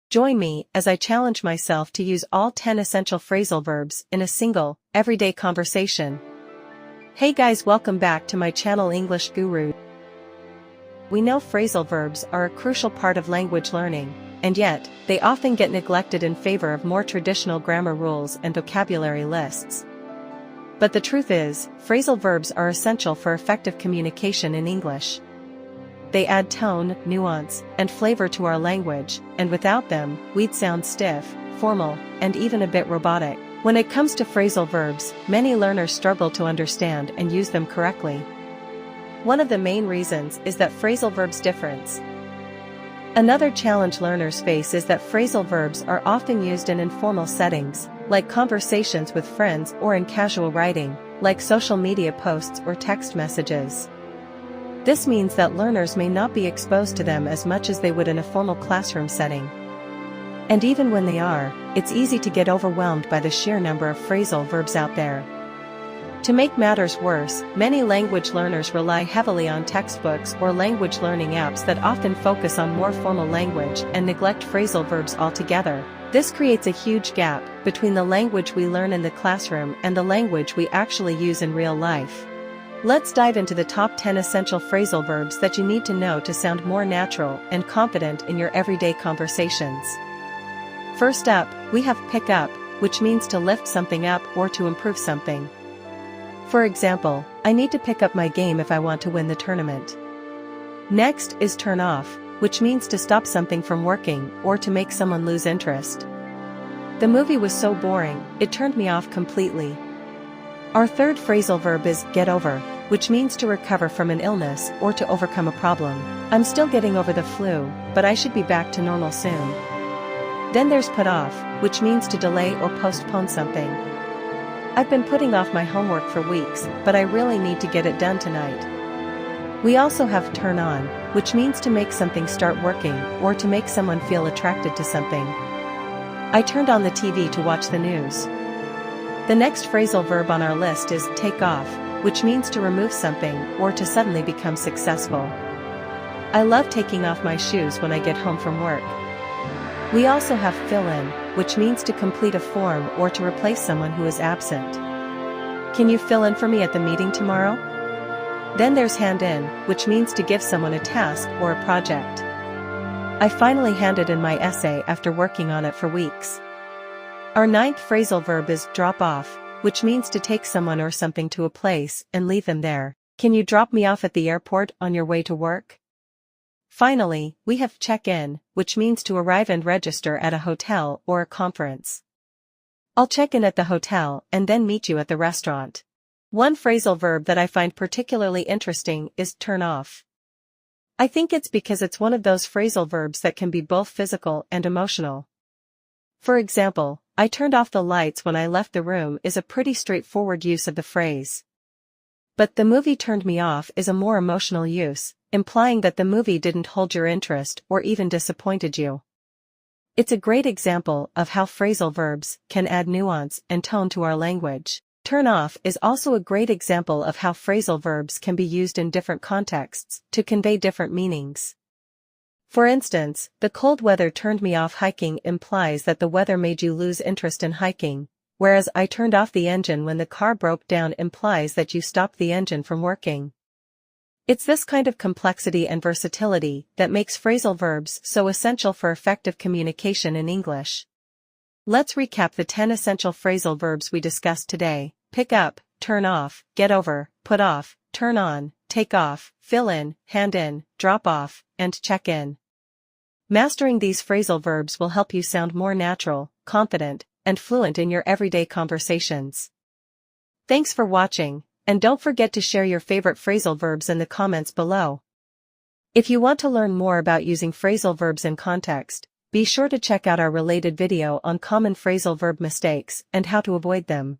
Join me as I challenge myself to use all 10 essential phrasal verbs in a single, everyday conversation. Hey guys, welcome back to my channel English Guru. We know phrasal verbs are a crucial part of language learning, and yet, they often get neglected in favor of more traditional grammar rules and vocabulary lists. But the truth is, phrasal verbs are essential for effective communication in English. They add tone, nuance, and flavor to our language, and without them, we'd sound stiff, formal, and even a bit robotic. When it comes to phrasal verbs, many learners struggle to understand and use them correctly. One of the main reasons is that phrasal verbs difference. Another challenge learners face is that phrasal verbs are often used in informal settings, like conversations with friends, or in casual writing, like social media posts or text messages. This means that learners may not be exposed to them as much as they would in a formal classroom setting. And even when they are, it's easy to get overwhelmed by the sheer number of phrasal verbs out there. To make matters worse, many language learners rely heavily on textbooks or language learning apps that often focus on more formal language and neglect phrasal verbs altogether. This creates a huge gap between the language we learn in the classroom and the language we actually use in real life. Let's dive into the top 10 essential phrasal verbs that you need to know to sound more natural and confident in your everyday conversations. First up, we have pick up, which means to lift something up or to improve something. For example, I need to pick up my game if I want to win the tournament. Next is turn off, which means to stop something from working or to make someone lose interest. The movie was so boring, it turned me off completely. Our third phrasal verb is get over, which means to recover from an illness or to overcome a problem. I'm still getting over the flu, but I should be back to normal soon. Then there's put off, which means to delay or postpone something. I've been putting off my homework for weeks, but I really need to get it done tonight. We also have turn on, which means to make something start working or to make someone feel attracted to something. I turned on the TV to watch the news. The next phrasal verb on our list is take off, which means to remove something or to suddenly become successful. I love taking off my shoes when I get home from work. We also have fill in, which means to complete a form or to replace someone who is absent. Can you fill in for me at the meeting tomorrow? Then there's hand in, which means to give someone a task or a project. I finally handed in my essay after working on it for weeks. Our ninth phrasal verb is drop off, which means to take someone or something to a place and leave them there. Can you drop me off at the airport on your way to work? Finally, we have check in, which means to arrive and register at a hotel or a conference. I'll check in at the hotel and then meet you at the restaurant. One phrasal verb that I find particularly interesting is turn off. I think it's because it's one of those phrasal verbs that can be both physical and emotional. For example, I turned off the lights when I left the room is a pretty straightforward use of the phrase. But the movie turned me off is a more emotional use, implying that the movie didn't hold your interest or even disappointed you. It's a great example of how phrasal verbs can add nuance and tone to our language. Turn off is also a great example of how phrasal verbs can be used in different contexts to convey different meanings. For instance, the cold weather turned me off hiking implies that the weather made you lose interest in hiking, whereas I turned off the engine when the car broke down implies that you stopped the engine from working. It's this kind of complexity and versatility that makes phrasal verbs so essential for effective communication in English. Let's recap the 10 essential phrasal verbs we discussed today: pick up, turn off, get over, put off, turn on, take off, fill in, hand in, drop off, and check in. Mastering these phrasal verbs will help you sound more natural, confident, and fluent in your everyday conversations. Thanks for watching, and don't forget to share your favorite phrasal verbs in the comments below. If you want to learn more about using phrasal verbs in context, be sure to check out our related video on common phrasal verb mistakes and how to avoid them.